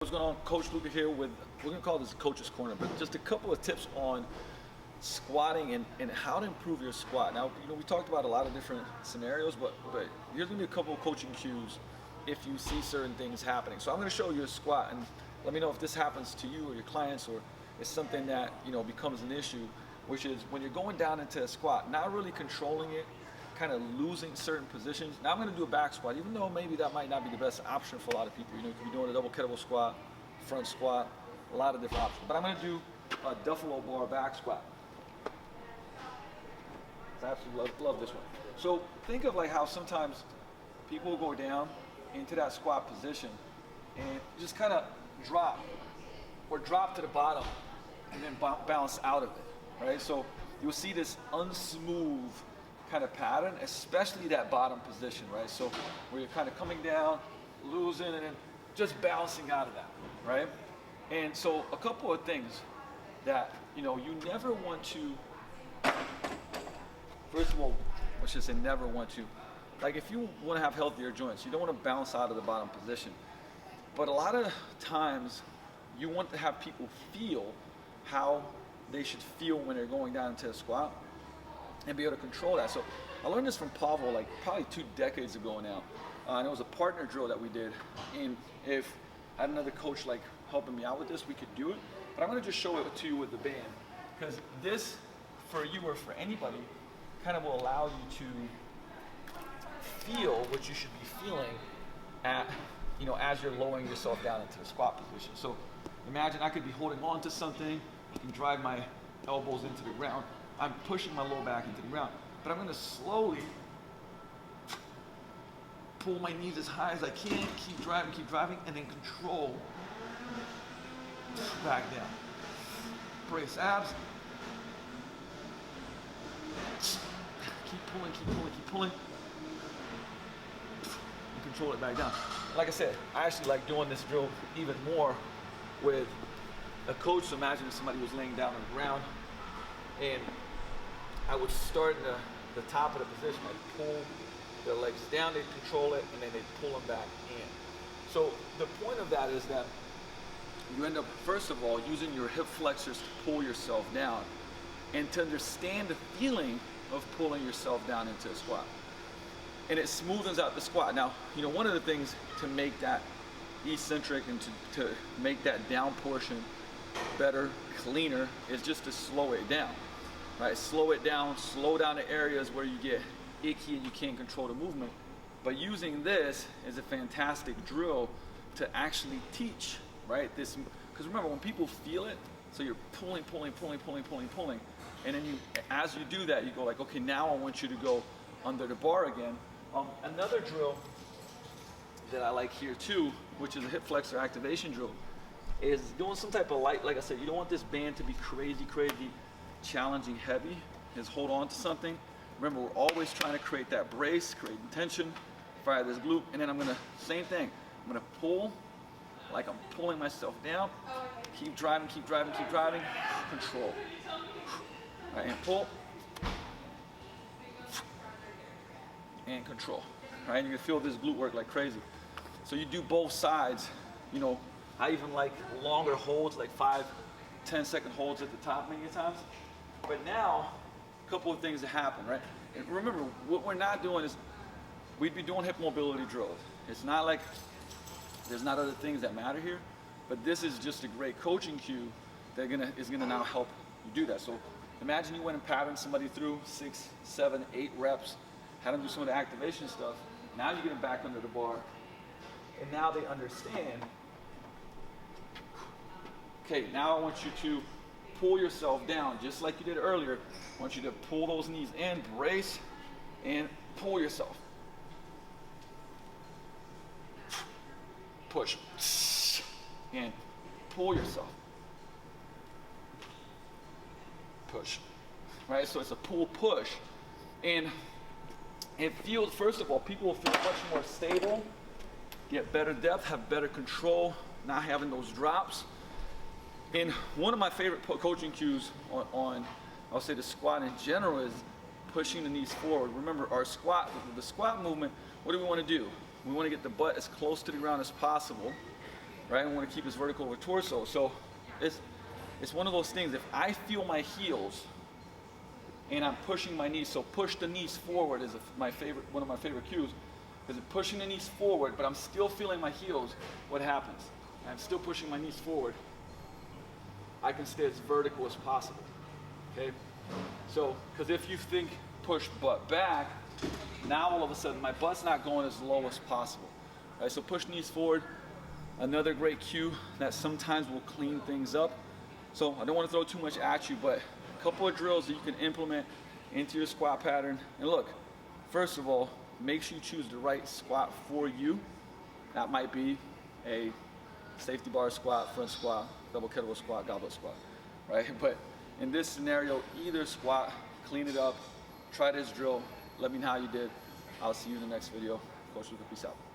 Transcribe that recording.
what's going on? Coach Luca here with, we're gonna call this Coach's Corner, but just a couple of tips on squatting and how to improve your squat. Now, we talked about a lot of different scenarios, but here's gonna be a couple of coaching cues if you see certain things happening. So I'm gonna show you a squat and let me know if this happens to you or your clients, or it's something that, becomes an issue, which is when you're going down into a squat, not really controlling it, kind of losing certain positions. Now I'm going to do a back squat, even though maybe that might not be the best option for a lot of people. You could be doing a double kettlebell squat, front squat, a lot of different options. But I'm going to do a Duffalo bar back squat. I absolutely love this one. So think of like how sometimes people will go down into that squat position and just kind of drop to the bottom and then bounce out of it, right? So you'll see this unsmooth kind of pattern, especially that bottom position, right? So where you're kind of coming down, losing, and then just bouncing out of that, right? And so a couple of things that, you never want to, first of all, let's just say never want to, like if you want to have healthier joints, you don't want to bounce out of the bottom position. But a lot of times you want to have people feel how they should feel when they're going down into a squat and be able to control that. So I learned this from Pavel like probably 2 decades ago now. And it was a partner drill that we did. And if I had another coach like helping me out with this, we could do it. But I'm gonna just show it to you with the band, because this, for you or for anybody, kind of will allow you to feel what you should be feeling at, as you're lowering yourself down into the squat position. So imagine I could be holding on to something, I can drive my elbows into the ground. I'm pushing my low back into the ground, but I'm gonna slowly pull my knees as high as I can, keep driving, and then control back down. Brace abs. Keep pulling. And control it back down. Like I said, I actually like doing this drill even more with a coach. So imagine if somebody was laying down on the ground and I would start in the top of the position. I'd pull their legs down, they'd control it, and then they'd pull them back in. So the point of that is that you end up, first of all, using your hip flexors to pull yourself down and to understand the feeling of pulling yourself down into a squat. And it smoothens out the squat. Now, one of the things to make that eccentric and to make that down portion better, cleaner, is just to slow it down. Right, slow it down, slow down the areas where you get icky and you can't control the movement. But using this is a fantastic drill to actually teach, right? This, because remember, when people feel it, so you're pulling, and then as you do that, you go like, okay, now I want you to go under the bar again. Another drill that I like here too, which is a hip flexor activation drill, is doing some type of light. Like I said, you don't want this band to be crazy challenging heavy, is hold on to something. Remember, we're always trying to create that brace, create tension, fire this glute, and then I'm gonna, same thing, I'm gonna pull like I'm pulling myself down, keep driving, control. All right, and pull, and control. All right, and you can feel this glute work like crazy. So you do both sides. I even like longer holds, like 5-10 second holds at the top many times. But now, a couple of things that happen, right? And remember, what we're not doing is, we'd be doing hip mobility drills. It's not like there's not other things that matter here, but this is just a great coaching cue that is gonna now help you do that. So imagine you went and patterned somebody through 6, 7, 8 reps, had them do some of the activation stuff. Now you get them back under the bar, and now they understand, okay, now I want you to pull yourself down, just like you did earlier. I want you to pull those knees in, brace, and pull yourself. Push. And pull yourself. Push. Right? So it's a pull-push. And it feels, first of all, people will feel much more stable, get better depth, have better control, not having those drops. And one of my favorite coaching cues on I'll say the squat in general is pushing the knees forward. Remember, our squat, the squat movement, what do we want to do? We want to get the butt as close to the ground as possible, right? I want to keep this vertical over torso. So it's one of those things. If I feel my heels and I'm pushing my knees, so push the knees forward is one of my favorite cues. Is it pushing the knees forward, but I'm still feeling my heels? What happens? I'm still pushing my knees forward. I can stay as vertical as possible. Okay? So, because if you think push butt back, now all of a sudden my butt's not going as low as possible. Right? So push knees forward. Another great cue that sometimes will clean things up. So I don't want to throw too much at you, but a couple of drills that you can implement into your squat pattern. And look, first of all, make sure you choose the right squat for you. That might be a safety bar squat, front squat, double kettlebell squat, goblet squat, right? But in this scenario, either squat, clean it up, try this drill, let me know how you did. I'll see you in the next video. Coach Luca, peace out.